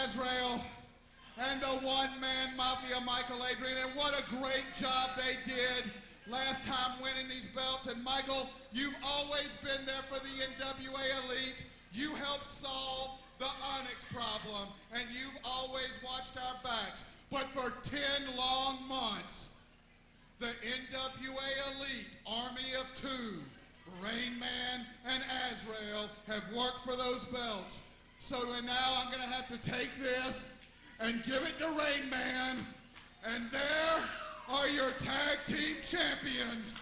Azrael and the one-man mafia, Mikel, Adryan, and what a great job they did last time winning these belts. And Mikel, you've always been there for the NWA Elite. You helped solve the Onyx problem, and you've always watched our backs. But for 10 long months, the NWA Elite Army of Two, Rainman and Azrael, have worked for those belts. So now I'm gonna have to take this and give it to Rainman, and there are your tag team champions,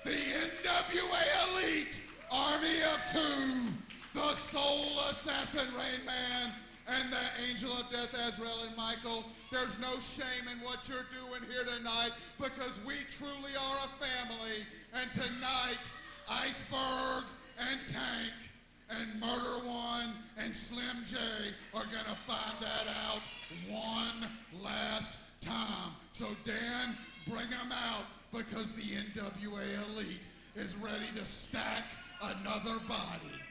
the NWA Elite Army of Two, the Soul Assassin Rainman, and the Angel of Death Azrael. And Mikel, there's no shame in what you're doing here tonight, because we truly are a family, and tonight, Iceberg and Tank and Murder One and Slim J are gonna find that out one last time. So Dan, bring them out, because the NWA Elite is ready to stack another body.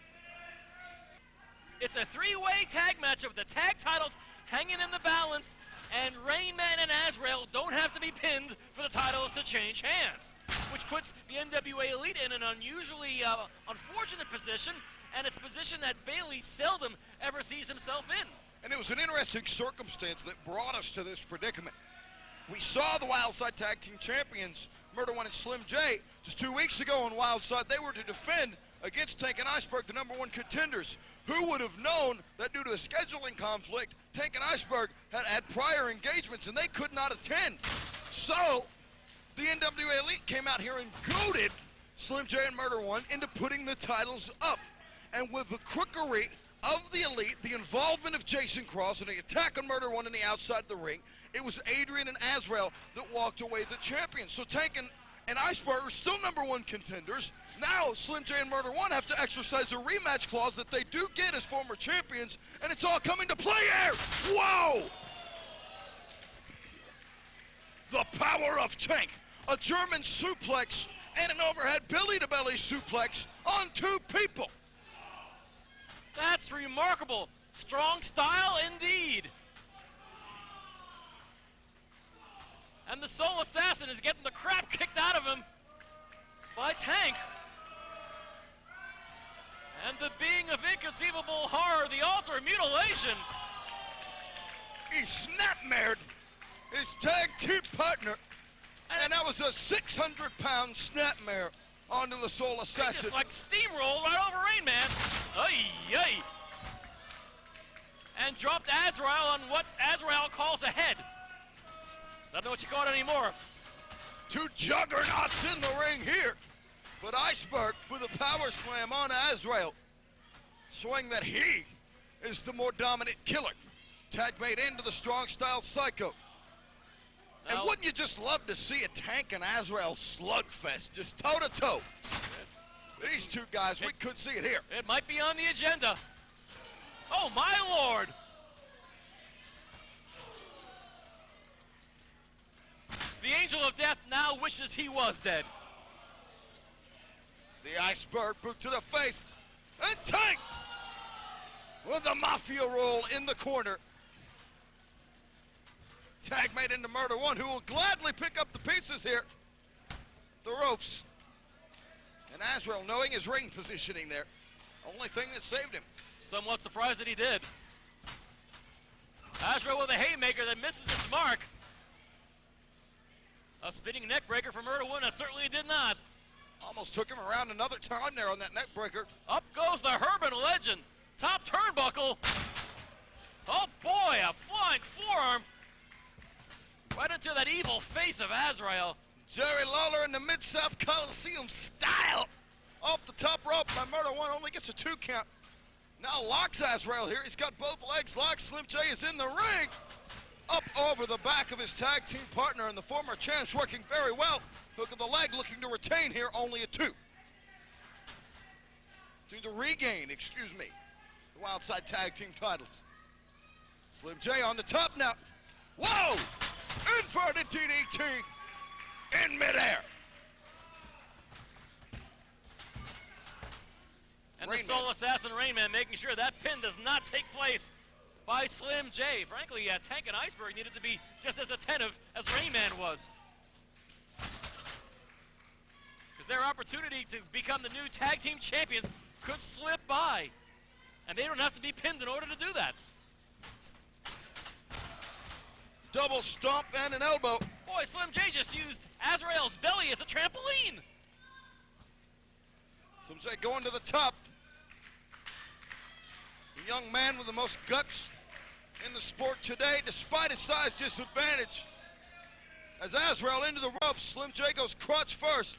It's a three-way tag match with the tag titles hanging in the balance, and Rainman and Azrael don't have to be pinned for the titles to change hands, which puts the NWA Elite in an unusually unfortunate position, and it's a position that Bailey seldom ever sees himself in. And it was an interesting circumstance that brought us to this predicament. We saw the Wildside Tag Team Champions, Murder One and Slim J, just 2 weeks ago on Wildside. They were to defend against Tank and Iceberg, the #1 contenders. Who would have known that due to a scheduling conflict, Tank and Iceberg had prior engagements and they could not attend? So, the NWA Elite came out here and goaded Slim J and Murder One into putting the titles up. And with the crookery of the Elite, the involvement of Jason Cross and the attack on Murder One on the outside of the ring, it was Adryan and Azrael that walked away the champions. So Tank and Iceberg are still #1 contenders. Now Slim J and Murder One have to exercise a rematch clause that they do get as former champions, and it's all coming to play here. Whoa! The power of Tank, a German suplex and an overhead belly-to-belly suplex on two people. That's remarkable. Strong style indeed. And the Soul Assassin is getting the crap kicked out of him by Tank. And the being of inconceivable horror, the altar mutilation. He snapmared his tag team partner, and that was a 600-pound snapmare onto the Soul Assassin. He just like steamrolled right over Rainman. Ay. And dropped Azrael on what Azrael calls a head. Doesn't know what you call it anymore. Two juggernauts in the ring here. But Iceberg with a power slam on Azrael, showing that he is the more dominant killer. Tag made into the strong style Psycho. Now, and wouldn't you just love to see a Tank and Azrael slugfest, just toe-to-toe? These two guys, we could see it here. It might be on the agenda. Oh, my Lord. The Angel of Death now wishes he was dead. The Iceberg boot to the face. And Tank with the Mafia roll in the corner. Tag made into Murder One, who will gladly pick up the pieces here. The ropes. And Azrael, knowing his ring positioning there, only thing that saved him. Somewhat surprised that he did. Azrael with a haymaker that misses its mark. A spinning neck breaker for Murder One, that certainly did not. Almost took him around another time there on that neck breaker. Up goes the Herman legend. Top turnbuckle. Oh boy, a flying forearm. Right into that evil face of Azrael. Jerry Lawler in the Mid-South Coliseum style. Off the top rope by Murder One, only gets a 2 count. Now locks Azrael here. He's got both legs locked. Slim J is in the ring. Up over the back of his tag team partner, and the former champs working very well. Hook of the leg looking to retain here, only a 2. To regain, the Wildside Tag Team titles. Slim J on the top now. Whoa! Inverted DDT in midair. And the Soul Assassin Rainman making sure that pin does not take place. by Slim J. Frankly, Tank and Iceberg needed to be just as attentive as Rainman was. Because their opportunity to become the new tag team champions could slip by. And they don't have to be pinned in order to do that. Double stomp and an elbow. Boy, Slim J just used Azrael's belly as a trampoline. Slim J going to the top. The young man with the most guts in the sport today, despite his size disadvantage. As Azrael into the ropes, Slim J goes crotch first.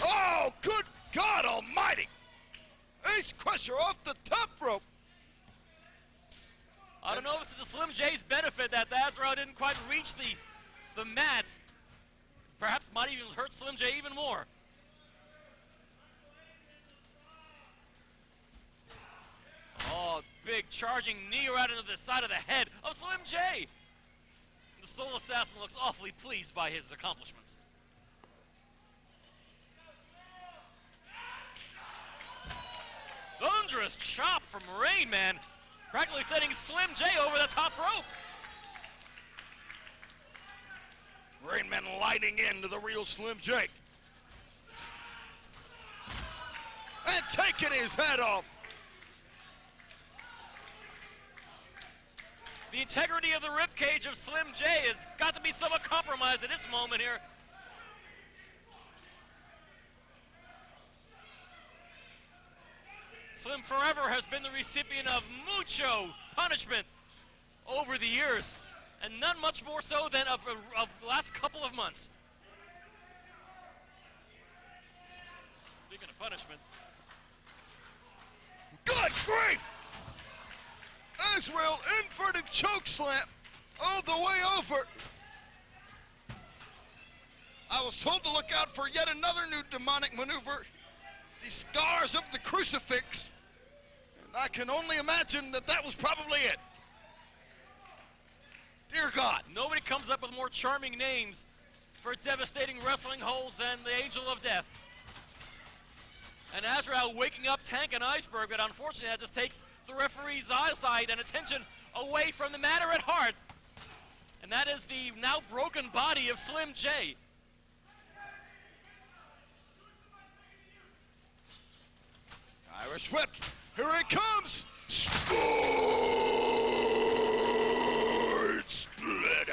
Oh, good God almighty! Ace crusher off the top rope. I don't know if it's to Slim J's benefit that Azrael didn't quite reach the mat. Perhaps might even hurt Slim J even more. Oh, big charging knee right into the side of the head of Slim J. The Soul Assassin looks awfully pleased by his accomplishments. Thunderous chop from Rainman, practically sending Slim J over the top rope. Rainman lighting into the real Slim J. And taking his head off. The integrity of the ribcage of Slim J has got to be somewhat compromised at this moment here. Slim forever has been the recipient of mucho punishment over the years, and none much more so than of the last couple of months. Speaking of punishment. Good grief! Azrael inverted choke slam all the way over. I was told to look out for yet another new demonic maneuver. The scars of the crucifix. And I can only imagine that that was probably it. Dear God. Nobody comes up with more charming names for devastating wrestling holds than the Angel of Death. And Azrael waking up Tank and Iceberg, but unfortunately that just takes the referee's eyesight and attention away from the matter at heart. And that is the now broken body of Slim J. Irish whip. Here it comes. Sports Splitter.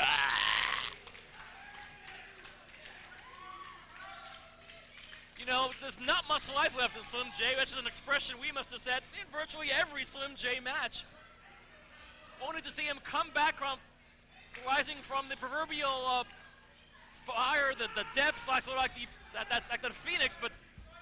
You know, there's not much life left in Slim J, which is an expression we must have said in virtually every Slim J match. Only to see him come back from rising from the proverbial fire, the depths, like the phoenix. But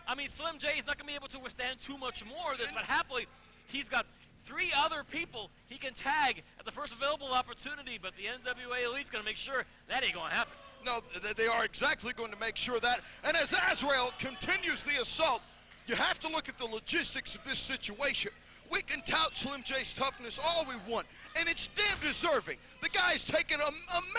I mean, Slim J is not going to be able to withstand too much more of this. But happily, he's got 3 other people he can tag at the first available opportunity. But the NWA Elite's going to make sure that ain't going to happen. No, they are exactly going to make sure that. And as Azrael continues the assault, you have to look at the logistics of this situation. We can tout Slim J's toughness all we want, and it's damn deserving. The guy's taken an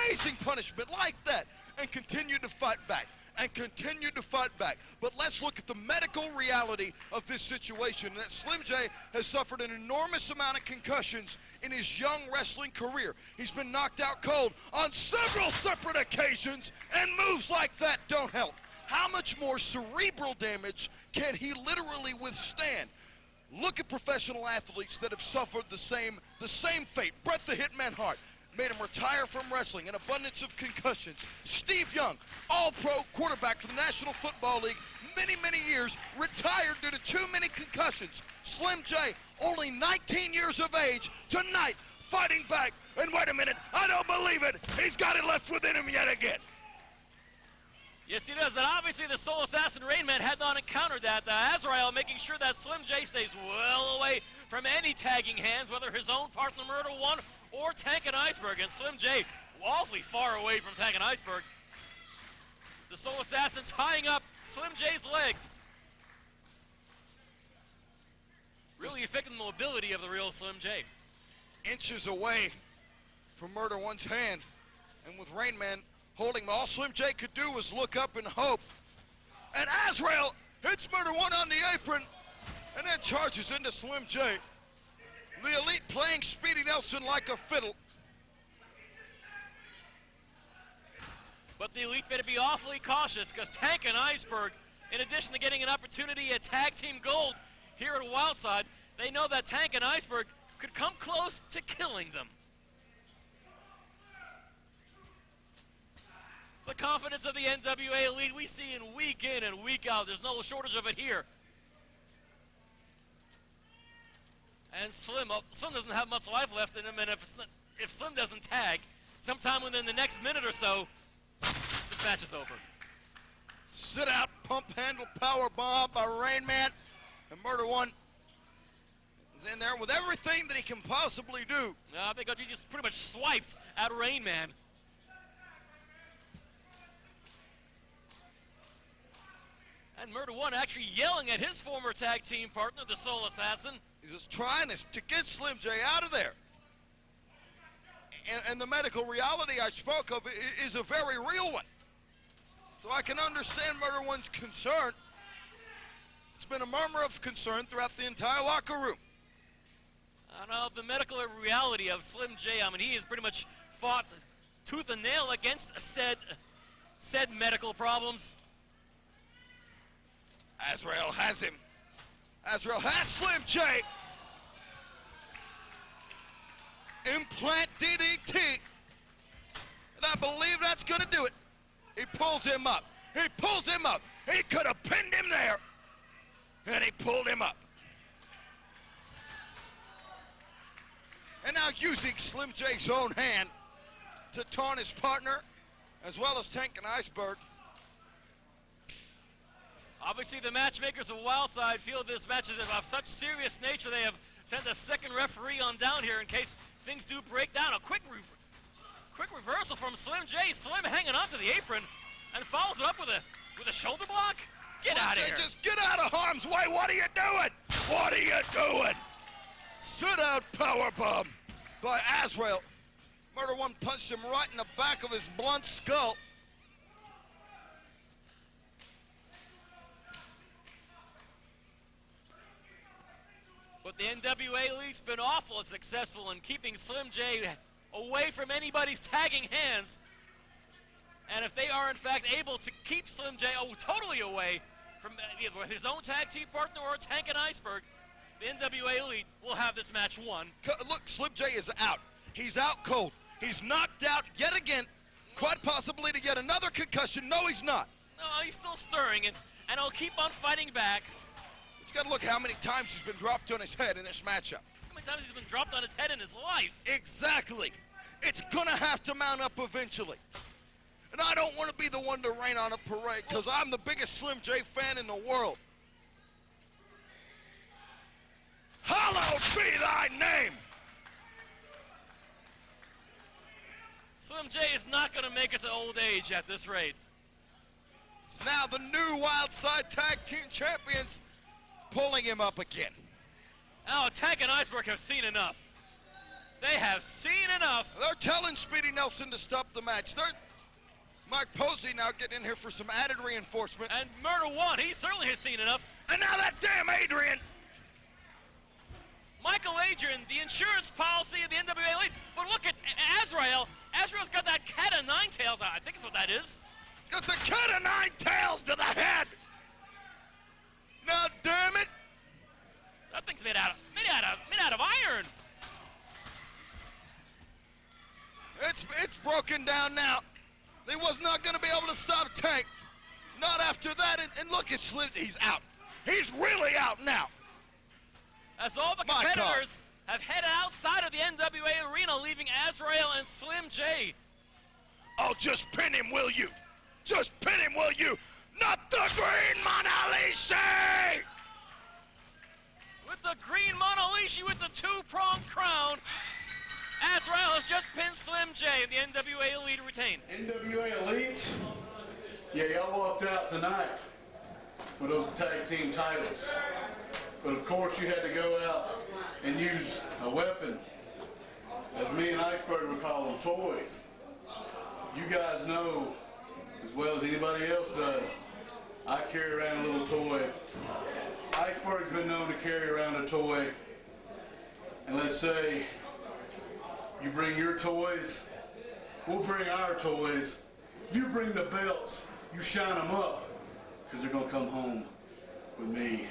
amazing punishment like that and continued to fight back. And continued to fight back. But let's look at the medical reality of this situation. That Slim J has suffered an enormous amount of concussions in his young wrestling career. He's been knocked out cold on several separate occasions, and moves like that don't help. How much more cerebral damage can he literally withstand? Look at professional athletes that have suffered the same fate. Bret the Hitman Hart made him retire from wrestling, an abundance of concussions. Steve Young, all-pro quarterback for the National Football League, many, many years, retired due to too many concussions. Slim J, only 19 years of age, tonight, fighting back. And wait a minute, I don't believe it. He's got it left within him yet again. Yes, he does. And obviously the Soul Assassin Rainman had not encountered that. Azrael making sure that Slim J stays well away from any tagging hands, whether his own partner Murder One or Tank and Iceberg. And Slim J awfully far away from Tank and Iceberg. The Soul Assassin tying up Slim J's legs. Really affecting the mobility of the real Slim J. Inches away from Murder One's hand. And with Rainman holding him, all Slim J could do was look up and hope. And Azrael hits Murder One on the apron and then charges into Slim J. The Elite playing Speedy Nelson like a fiddle. But the Elite better be awfully cautious, because Tank and Iceberg, in addition to getting an opportunity at Tag Team Gold here at Wildside, they know that Tank and Iceberg could come close to killing them. The confidence of the NWA Elite we see in and week out. There's no shortage of it here. And Slim doesn't have much life left in him, and if Slim doesn't tag, sometime within the next minute or so, this match is over. Sit out, pump handle, power bomb by Rainman, and Murder One is in there with everything that he can possibly do. Because he just pretty much swiped at Rainman. And Murder One actually yelling at his former tag team partner, the Soul Assassin. He's just trying to get Slim J out of there. And the medical reality I spoke of is a very real one. So I can understand Murder One's concern. It's been a murmur of concern throughout the entire locker room. I know the medical reality of Slim J. I mean, he has pretty much fought tooth and nail against said medical problems. Azrael has him. Azrael has Slim J. Implant DDT. And I believe that's going to do it. He pulls him up. He pulls him up. He could have pinned him there. And he pulled him up. And now using Slim J's own hand to taunt his partner, as well as Tank and Iceberg. Obviously, the matchmakers of Wildside feel this match is of such serious nature they have sent a second referee on down here in case things do break down. A quick reversal from Slim J. Slim hanging onto the apron and follows it up with a shoulder block. Get out of here. Just get out of harm's way. What are you doing? What are you doing? Stood out powerbomb by Azrael. Murder One punched him right in the back of his blunt skull. But the NWA Elite's been awful successful in keeping Slim J away from anybody's tagging hands. And if they are, in fact, able to keep Slim J totally away from either his own tag team partner or Tank and Iceberg, the NWA Elite will have this match won. Look, Slim J is out. He's out cold. He's knocked out yet again, quite possibly to get another concussion. No, he's not. No, he's still stirring, and he'll keep on fighting back. But you got to look how many times he's been dropped on his head in this matchup. How many times he's been dropped on his head in his life? Exactly. It's going to have to mount up eventually. And I don't want to be the one to rain on a parade because I'm the biggest Slim J fan in the world. Hallowed be thy name. Slim J is not going to make it to old age at this rate. It's now the new Wildside Tag Team Champions pulling him up again. Now, Tank and Iceberg have seen enough. They have seen enough. They're telling Speedy Nelson to stop the match. Mike Posey now getting in here for some added reinforcement. And Murder One, he certainly has seen enough. And now that damn Adryan. Michael Adryan, the insurance policy of the NWA Elite. But look at Azrael. Azrael's got that cat of nine tails. I think that's what that is. He's got the cat of nine tails to the head. Now, damn it. That thing's made out of iron. It's broken down now. He was not going to be able to stop Tank. Not after that. And look at Slim. He's out. He's really out now. As all the competitors have headed outside of the NWA arena, leaving Azrael and Slim J. Oh, just pin him, will you? Just pin him, will you? Not the green Monalishi! With the green Monalishi with the two-pronged crown, Azrael has just pinned Slim J. The NWA Elite retained. NWA Elite? Yeah, y'all walked out tonight with those tag team titles. But of course you had to go out and use a weapon, as me and Iceberg would call them, toys. You guys know, as well as anybody else does, I carry around a little toy. Iceberg's been known to carry around a toy. And let's say you bring your toys, we'll bring our toys. You bring the belts, you shine them up, because they're going to come home with me.